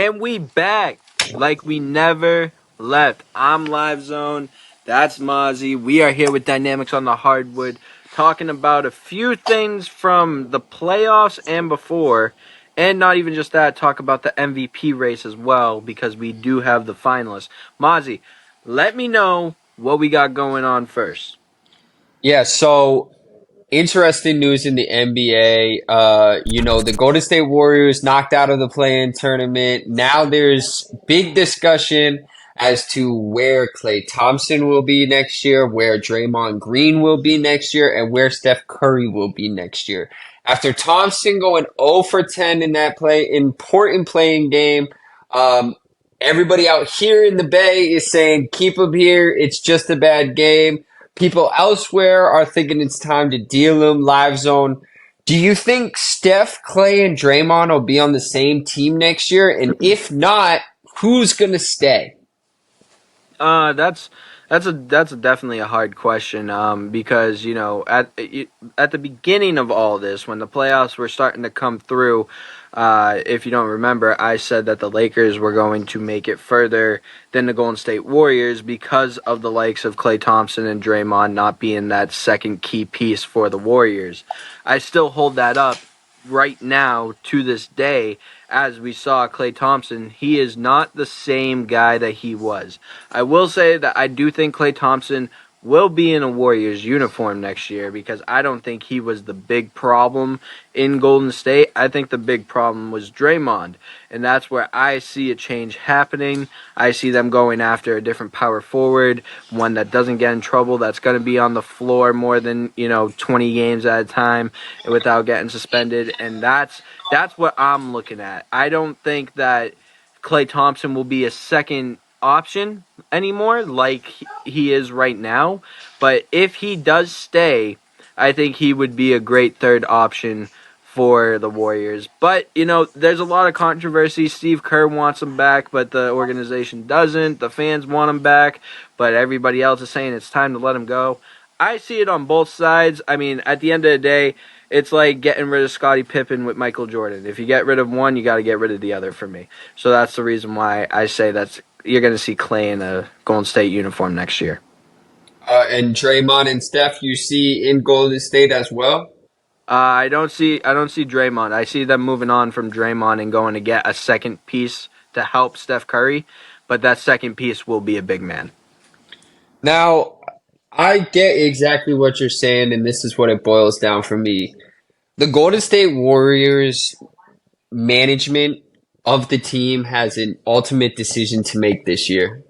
And we back like we never left. I'm Livezone. That's Mazzi. We are here with Dynamics on the Hardwood, talking about a few things from the playoffs and before. And not even just that, talk about the MVP race as well, because we do have the finalists. Mazzi, let me know what we got going on first. Yeah, so interesting news in the NBA. The Golden State Warriors knocked out of the play-in tournament. Now there's big discussion as to where Klay Thompson will be next year, where Draymond Green will be next year, and where Steph Curry will be next year. After Thompson going 0 for 10 in that important playing game, um, everybody out here in the Bay is saying, keep him here. It's just a bad game. People elsewhere are thinking it's time to deal him. Livezone. Do you think Steph, Klay, and Draymond will be on the same team next year? And if not, who's going to stay? That's definitely a hard question. Because at the beginning of all this, when the playoffs were starting to come through, if you don't remember, I said that the Lakers were going to make it further than the Golden State Warriors because of the likes of Klay Thompson and Draymond not being that second key piece for the Warriors. I still hold that up right now to this day. As we saw Klay Thompson, he is not the same guy that he was. I will say that I do think Klay Thompson will be in a Warriors uniform next year, because I don't think he was the big problem in Golden State. I think the big problem was Draymond, and that's where I see a change happening. I see them going after a different power forward, one that doesn't get in trouble, that's going to be on the floor more than 20 games at a time without getting suspended, and that's what I'm looking at. I don't think that Klay Thompson will be a second option anymore like he is right now. But if he does stay, I think he would be a great third option for the Warriors. But, there's a lot of controversy. Steve Kerr wants him back, but the organization doesn't. The fans want him back, but everybody else is saying it's time to let him go. I see it on both sides. I mean, at the end of the day, it's like getting rid of Scottie Pippen with Michael Jordan. If you get rid of one, you got to get rid of the other for me. So that's the reason why I say you're going to see Klay in a Golden State uniform next year. And Draymond and Steph, you see in Golden State as well? I don't see Draymond. I see them moving on from Draymond and going to get a second piece to help Steph Curry, but that second piece will be a big man. Now, I get exactly what you're saying, and this is what it boils down for me. The Golden State Warriors management of the team has an ultimate decision to make this year.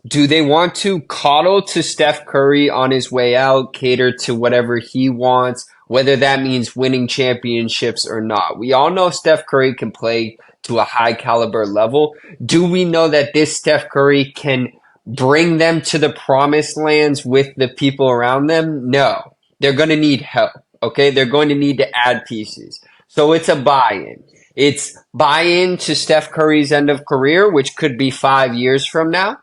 Do they want to coddle to Steph Curry on his way out, cater to whatever he wants, whether that means winning championships or not? We all know Steph Curry can play to a high caliber level. Do we know that this Steph Curry can bring them to the promised lands with the people around them? No. They're going to need help, okay? They're going to need to add pieces. So it's a buy-in. It's buy-in to Steph Curry's end of career, which could be 5 years from now.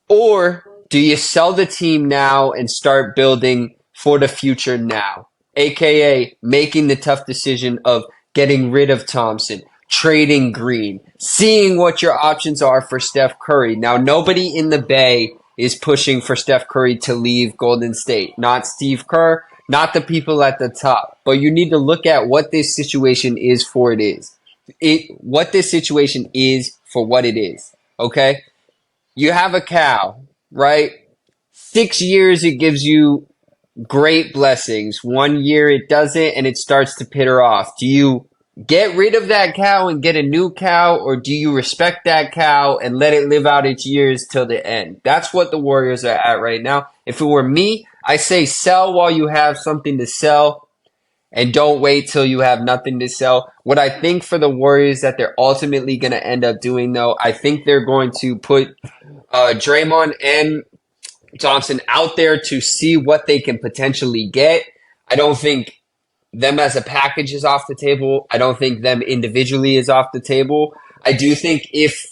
Or do you sell the team now and start building for the future now? AKA making the tough decision of getting rid of Thompson, trading Green, seeing what your options are for Steph Curry. Now, nobody in the Bay is pushing for Steph Curry to leave Golden State. Not Steve Kerr, not the people at the top. But you need to look at what this situation is for what this situation is for what it is. Okay? You have a cow, right? 6 years it gives you great blessings. 1 year it doesn't, and it starts to pitter off. Do you get rid of that cow and get a new cow, or do you respect that cow and let it live out its years till the end? That's what the Warriors are at right now. If it were me, I say sell while you have something to sell, and don't wait till you have nothing to sell. What I think for the Warriors that they're ultimately going to end up doing, though, I think they're going to put Draymond and Thompson out there to see what they can potentially get. I don't think them as a package is off the table. I don't think them individually is off the table. I do think if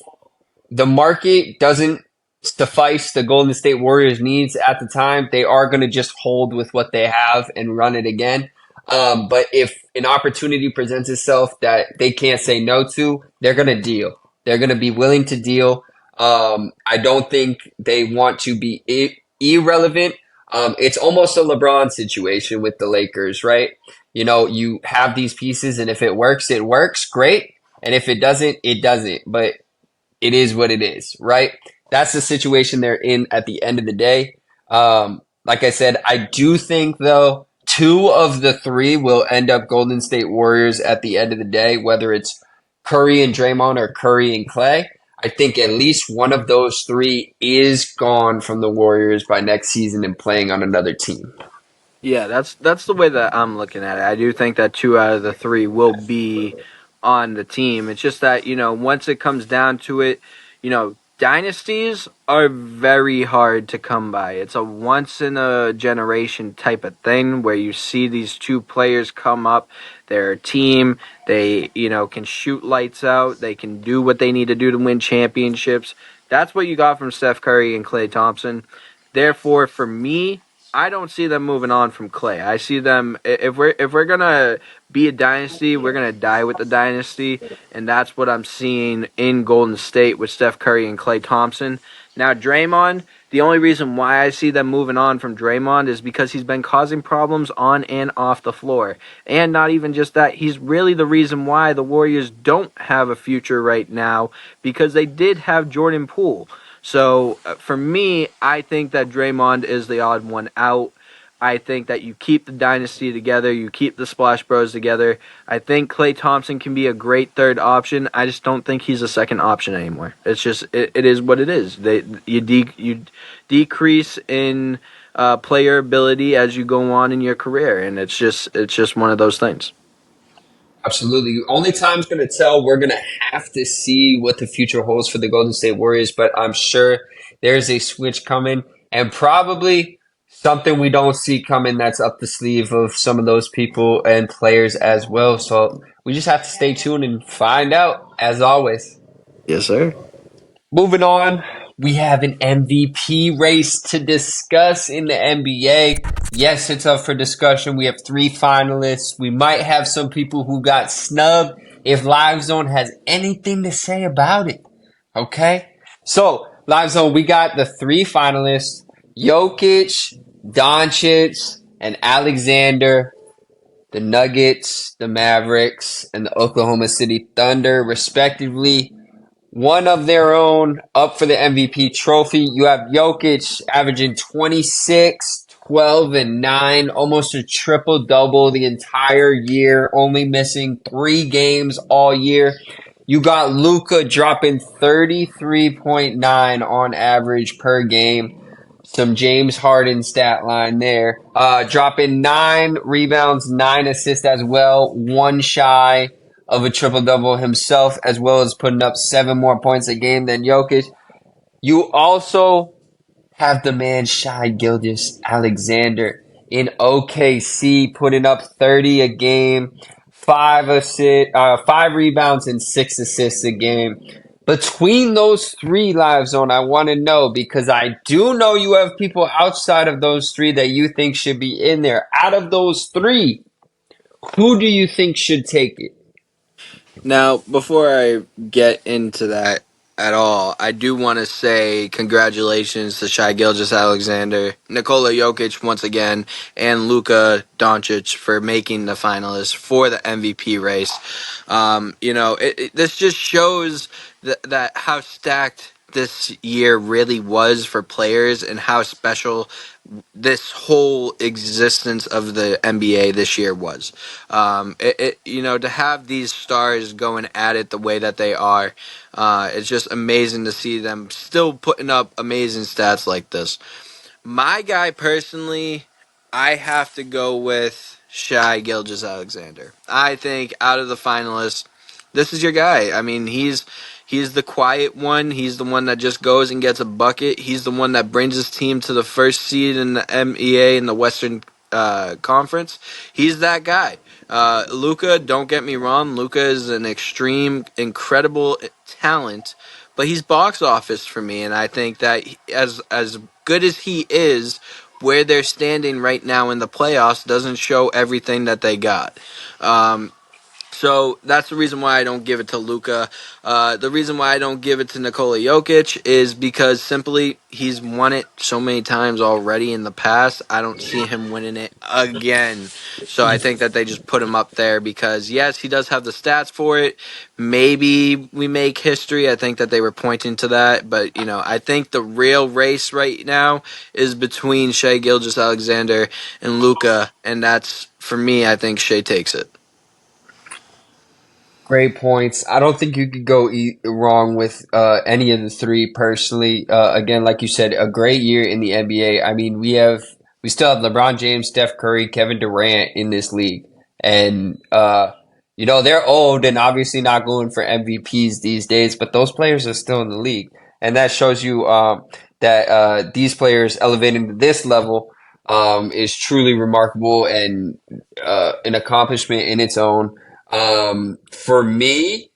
the market doesn't suffice the Golden State Warriors needs at the time, they are going to just hold with what they have and run it again. But if an opportunity presents itself that they can't say no to, they're going to deal. They're going to be willing to deal. I don't think they want to be irrelevant. It's almost a LeBron situation with the Lakers, right? You know, you have these pieces, and if it works, it works. Great. And if it doesn't, it doesn't. But it is what it is, right? That's the situation they're in at the end of the day. Like I said, I do think, though, two of the three will end up Golden State Warriors at the end of the day, whether it's Curry and Draymond or Curry and Klay. I think at least one of those three is gone from the Warriors by next season and playing on another team. Yeah, that's the way that I'm looking at it. I do think that two out of the three will be on the team. It's just that, once it comes down to it, dynasties are very hard to come by. It's a once in a generation type of thing where you see these two players come up, they're a team, they, can shoot lights out, they can do what they need to do to win championships. That's what you got from Steph Curry and Klay Thompson. Therefore, for me, I don't see them moving on from Klay. I see them, if we're gonna be a dynasty, we're gonna die with the dynasty, and that's what I'm seeing in Golden State with Steph Curry and Klay Thompson. Now Draymond, the only reason why I see them moving on from Draymond is because he's been causing problems on and off the floor. And not even just that, he's really the reason why the Warriors don't have a future right now, because they did have Jordan Poole. So for me, I think that Draymond is the odd one out. I think that you keep the dynasty together, you keep the Splash Bros together. I think Klay Thompson can be a great third option. I just don't think he's a second option anymore. It's just it is what it is. You decrease in player ability as you go on in your career, and it's just one of those things. Absolutely. Only time's going to tell. We're going to have to see what the future holds for the Golden State Warriors, but I'm sure there's a switch coming and probably something we don't see coming that's up the sleeve of some of those people and players as well. So we just have to stay tuned and find out, as always. Yes, sir. Moving on, we have an MVP race to discuss in the NBA. Yes, it's up for discussion. We have three finalists. We might have some people who got snubbed if Livezone has anything to say about it. Okay? So, Livezone, we got the three finalists, Jokic, Doncic, and Alexander, the Nuggets, the Mavericks, and the Oklahoma City Thunder, respectively. One of their own up for the MVP trophy. You have Jokic averaging 26, 12, and 9, almost a triple double the entire year, only missing 3 games all year. You got Luka dropping 33.9 on average per game. Some James Harden stat line there. Dropping 9 rebounds, 9 assists as well, one shy of a triple double himself, as well as putting up 7 more points a game than Jokic. You also have the man Shai Gilgeous-Alexander in OKC putting up 30 a game, 5 rebounds and 6 assists a game. Between those three, Live Zone, I want to know, because I do know you have people outside of those three that you think should be in there. Out of those three, who do you think should take it? Now, before I get into that at all, I do want to say congratulations to Shai Gilgeous-Alexander, Nikola Jokic once again, and Luka Doncic for making the finalists for the MVP race. This just shows that how stacked this year really was for players and how special this whole existence of the NBA this year was. To have these stars going at it the way that they are, it's just amazing to see them still putting up amazing stats like this. My guy personally, I have to go with Shai Gilgeous-Alexander. I think out of the finalists, this is your guy. I mean, he's the quiet one. He's the one that just goes and gets a bucket. He's the one that brings his team to the first seed in the MEA in the Western Conference. He's that guy. Luka, don't get me wrong. Luka is an extreme, incredible talent, but he's box office for me, and I think that as good as he is, where they're standing right now in the playoffs doesn't show everything that they got. Um, So that's the reason why I don't give it to Luka. The reason why I don't give it to Nikola Jokic is because simply he's won it so many times already in the past. I don't see him winning it again. So I think that they just put him up there because, yes, he does have the stats for it. Maybe we make history. I think that they were pointing to that. But, I think the real race right now is between Shai Gilgeous-Alexander and Luka. And that's, for me, I think Shai takes it. Great points. I don't think you could go wrong with any of the three personally. Again, like you said, a great year in the NBA. I mean, we still have LeBron James, Steph Curry, Kevin Durant in this league, and they're old and obviously not going for MVPs these days. But those players are still in the league, and that shows you that these players elevating to this level is truly remarkable and an accomplishment in its own. For me,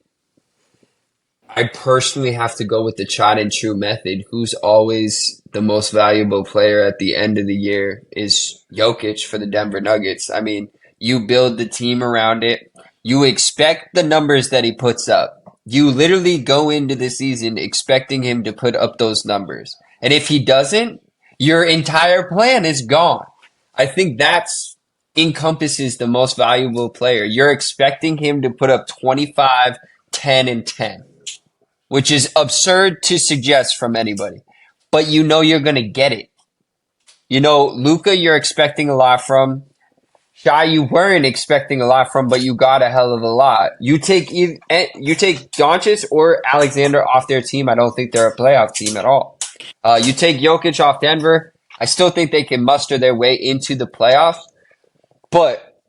I personally have to go with the tried and true method. Who's always the most valuable player at the end of the year is Jokic for the Denver Nuggets. I mean, you build the team around it. You expect the numbers that he puts up. You literally go into the season expecting him to put up those numbers. And if he doesn't, your entire plan is gone. I think that's encompasses the most valuable player. You're expecting him to put up 25, 10, and 10, which is absurd to suggest from anybody. But you know you're going to get it. Luka, you're expecting a lot from. Shai, you weren't expecting a lot from, but you got a hell of a lot. You take Doncic or Alexander off their team. I don't think they're a playoff team at all. You take Jokic off Denver. I still think they can muster their way into the playoffs. But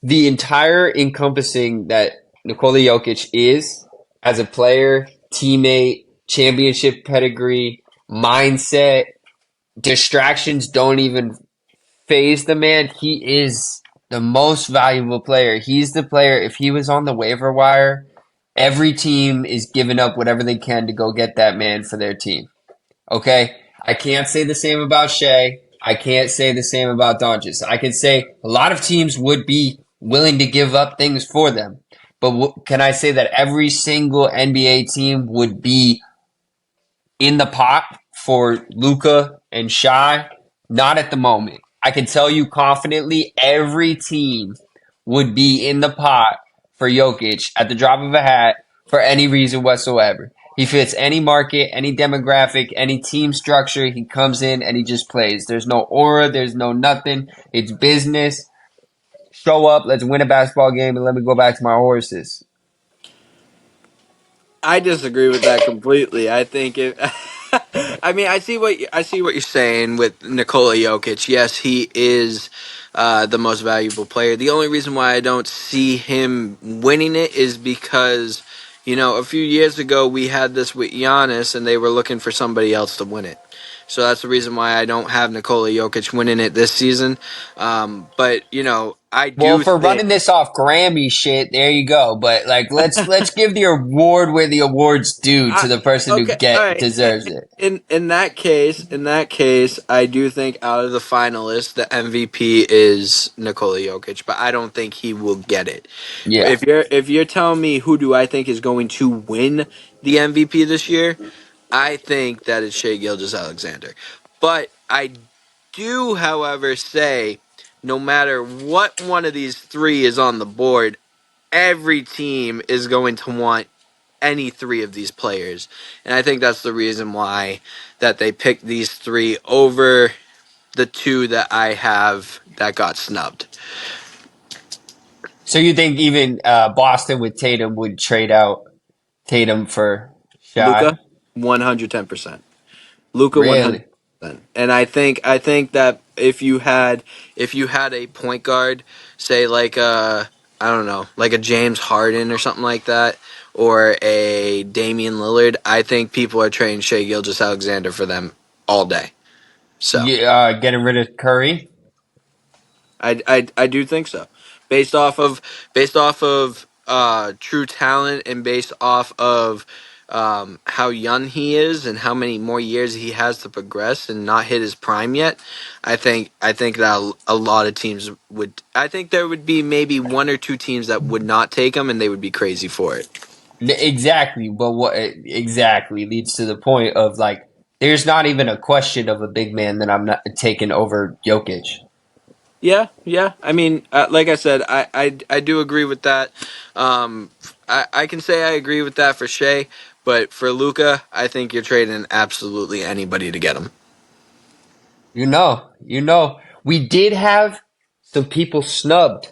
the entire encompassing that Nikola Jokic is as a player, teammate, championship pedigree, mindset, distractions don't even phase the man. He is the most valuable player. He's the player, if he was on the waiver wire, every team is giving up whatever they can to go get that man for their team. Okay? I can't say the same about Shea. I can't say the same about Doncic. I could say a lot of teams would be willing to give up things for them. But can I say that every single NBA team would be in the pot for Luka and Shai? Not at the moment. I can tell you confidently every team would be in the pot for Jokic at the drop of a hat for any reason whatsoever. He fits any market, any demographic, any team structure. He comes in and he just plays. There's no aura. There's no nothing. It's business. Show up. Let's win a basketball game and let me go back to my horses. I disagree with that completely. I think it. I mean, I see what you're saying with Nikola Jokic. Yes, he is the most valuable player. The only reason why I don't see him winning it is because a few years ago we had this with Giannis, and they were looking for somebody else to win it. So that's the reason why I don't have Nikola Jokic winning it this season. But I Well, do for think. running this off Grammy shit, there you go. But like, let's give the award where the award's due to I, the person who okay, all get right. deserves it. In that case, I do think out of the finalists, the MVP is Nikola Jokic, but I don't think he will get it. Yeah. If you're telling me who do I think is going to win the MVP this year, I think that it's Shai Gilgeous-Alexander. But I do, however, say no matter what one of these three is on the board, every team is going to want any three of these players. And I think that's the reason why that they picked these three over the two that I have that got snubbed. So you think even Boston with Tatum would trade out Tatum for Luca, Shy? 110%. Luca, Really? 100%. And I think that if you had a point guard, say like I don't know, like a James Harden or something like that, or a Damian Lillard, I think people are trading Shai Gilgeous-Alexander for them all day. So. Yeah, getting rid of Curry. I do think so. Based off of true talent and based off of how young he is and how many more years he has to progress and not hit his prime yet, I think that a lot of teams would. I think there would be maybe one or two teams that would not take him, and they would be crazy for it. Exactly, but what exactly leads to the point of like, there's not even a question of a big man that I'm not taking over Jokic. Yeah, yeah. I mean, like I said, I do agree with that. I can say I agree with that for Shea, but for Luca, I think you're trading absolutely anybody to get him. We did have some people snubbed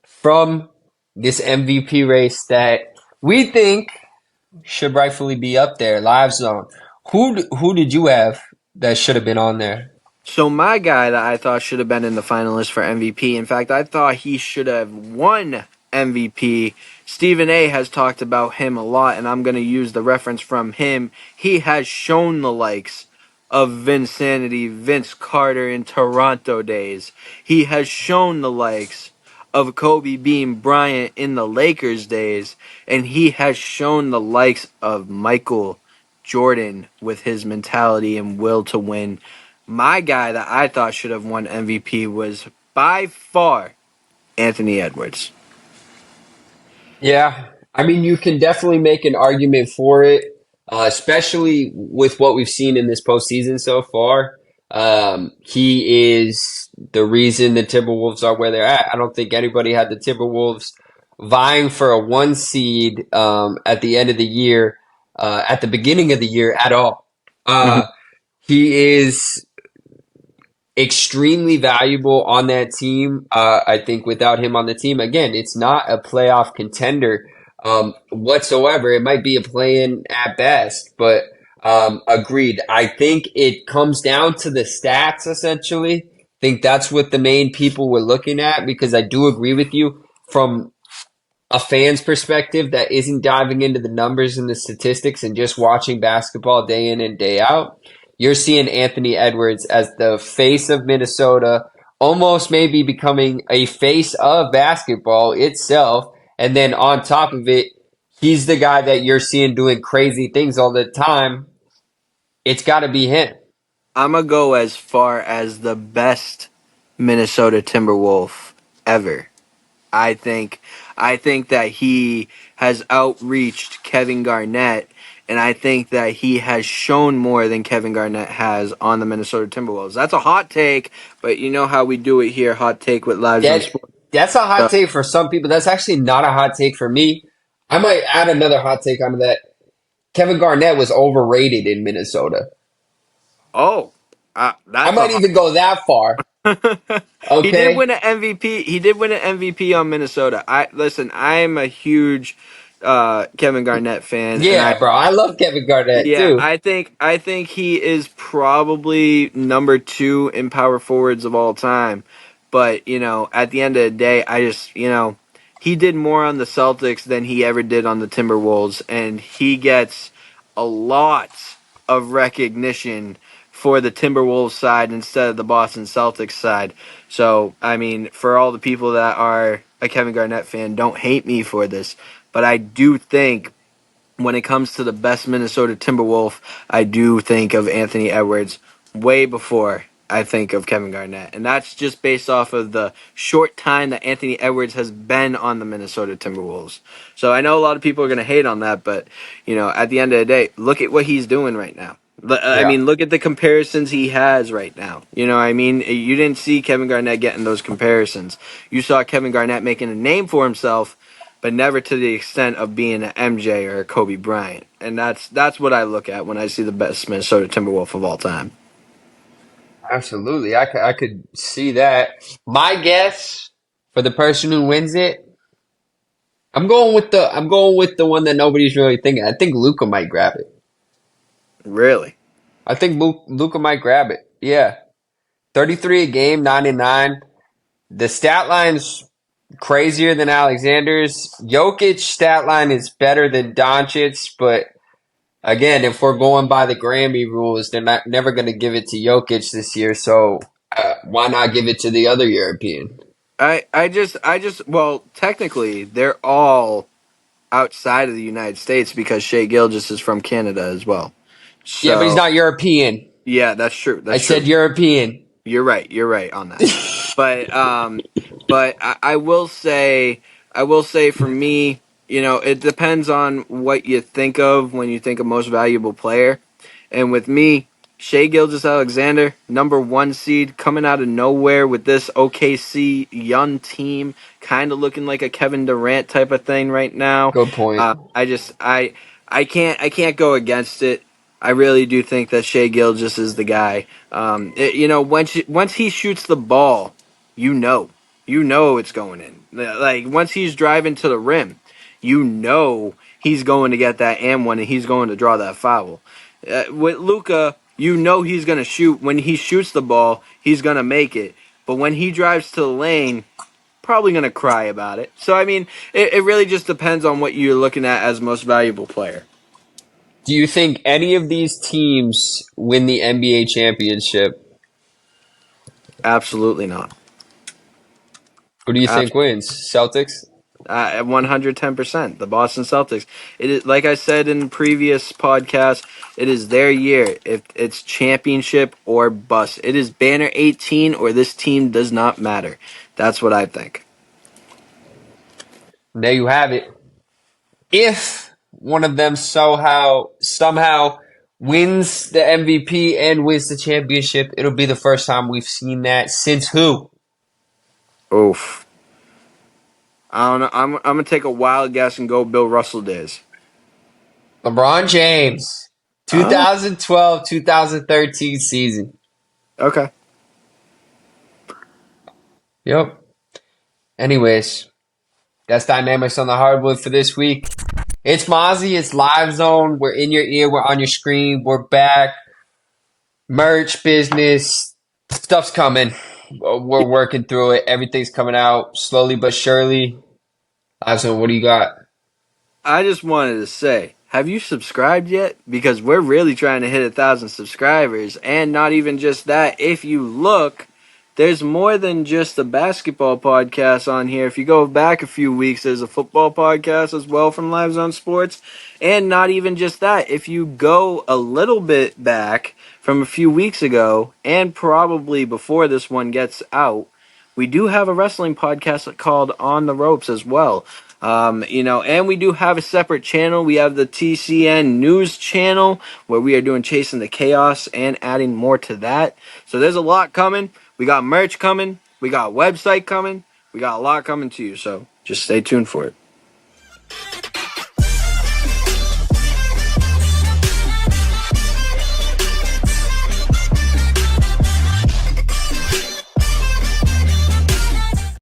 from this MVP race that we think should rightfully be up there. Live Zone. Who did you have that should have been on there? So my guy that I thought should have been in the finalist for MVP. In fact, I thought he should have won MVP. Stephen A has talked about him a lot, and I'm going to use the reference from him. He has shown the likes of Vinsanity, Vince Carter in Toronto days. He has shown the likes of Kobe Bean Bryant in the Lakers days, and he has shown the likes of Michael Jordan with his mentality and will to win. My guy that I thought should have won MVP was by far Anthony Edwards. Yeah, I mean, you can definitely make an argument for it, especially with what we've seen in this postseason so far. He is the reason the Timberwolves are where they're at. I don't think anybody had the Timberwolves vying for a one seed at the end of the year, at the beginning of the year at all. Mhm. He is extremely valuable on that team. I think without him on the team, again, it's not a playoff contender whatsoever. It might be a play-in at best, but agreed. I think it comes down to the stats essentially. I think that's what the main people were looking at because I do agree with you from a fan's perspective that isn't diving into the numbers and the statistics and just watching basketball day in and day out, you're seeing Anthony Edwards as the face of Minnesota, almost maybe becoming a face of basketball itself. And then on top of it, he's the guy that you're seeing doing crazy things all the time. It's got to be him. I'm going to go as far as the best Minnesota Timberwolf ever. I think I think that he has outreached Kevin Garnett, and I think that he has shown more than Kevin Garnett has on the Minnesota Timberwolves. That's a hot take, but you know how we do it here, hot take with Lives on That Sports. that's a hot So, take for some people. That's actually not a hot take for me. I might add another hot take onto that. Kevin Garnett was overrated in Minnesota. oh, I that's a might hot. even go that far. He did Okay. win an MVP. He did win an MVP on Minnesota. I listen. I am a huge Kevin Garnett fan, and Yeah, bro. I love Kevin Garnett yeah, too. I think he is probably number two in power forwards of all time. But at the end of the day, I just he did more on the Celtics than he ever did on the Timberwolves, and he gets a lot of recognition for the Timberwolves side instead of the Boston Celtics side. So I mean, for all the people that are a Kevin Garnett fan, don't hate me for this, but I do think when it comes to the best Minnesota Timberwolf, I do think of Anthony Edwards way before I think of Kevin Garnett. And that's just based off of the short time that Anthony Edwards has been on the Minnesota Timberwolves. So I know a lot of people are going to hate on that, but, at the end of the day, look at what he's doing right now. I Yeah, mean, look at the comparisons he has right now. You know what I mean? You didn't see Kevin Garnett getting those comparisons. You saw Kevin Garnett making a name for himself, but never to the extent of being an MJ or a Kobe Bryant. And that's what I look at when I see the best Minnesota Timberwolf of all time. absolutely. I could see that. My guess for the person who wins it, I'm going with the one that nobody's really thinking. I think Luca might grab it. Really. I think Luca might grab it. Yeah. 33 a game, 99. The stat line's crazier than Alexander's. Jokic's stat line is better than Doncic's, but again, if we're going by the Grammy rules, they're not never going to give it to Jokic this year. So why not give it to the other European? I just well, technically they're all outside of the United States because Shea Gilgeous is from Canada as well. Yeah, but he's So not European. yeah, that's true. I That's said true. European. You're right. You're right on that. But I will say for me, it depends on what you think of when you think of most valuable player. And with me, Shea Gilgeous-Alexander, number one seed, coming out of nowhere with this OKC young team, kind of looking like a Kevin Durant type of thing right now. Good point. I can't go against it. I really do think that Shea Gilgeous is the guy. Once he shoots the ball, you know it's going in. Like once he's driving to the rim, he's going to get that and one, and he's going to draw that foul. With Luka, he's going to shoot. When he shoots the ball, he's going to make it. But when he drives to the lane, probably going to cry about it. So I mean, it really just depends on what you're looking at as most valuable player. Do you think any of these teams win the NBA championship? Absolutely not. Who do you think wins? Celtics? 110%. The Boston Celtics. It is, like I said in previous podcasts, it is their year. If it's championship or bust, it is banner 18 or this team does not matter. That's what I think. There you have it. If one of them somehow wins the MVP and wins the championship, it'll be the first time we've seen that since who? Oof. I don't know. I'm gonna take a wild guess and go Bill Russell days. LeBron James. Oh, 2012-2013 season. okay. Yep. Anyways, that's Dynamics on the Hardwood for this week. It's Mazzi, it's Live Zone. We're in your ear, we're on your screen, we're back. Merch, business, stuff's coming. We're working through it. Everything's coming out slowly but surely. Live Zone, what do you got? I just wanted to say, have you subscribed yet? Because we're really trying to hit 1,000 subscribers, and not even just that. If you look, there's more than just a basketball podcast on here. If you go back a few weeks, there's a football podcast as well from Livezone Sports, and not even just that. If you go a little bit back from a few weeks ago, and probably before this one gets out, we do have a wrestling podcast called On the Ropes as well. And we do have a separate channel. We have the TCN News channel where we are doing Chasing the Chaos and adding more to that. So there's a lot coming. We got merch coming. We got a website coming. We got a lot coming to you. So just stay tuned for it.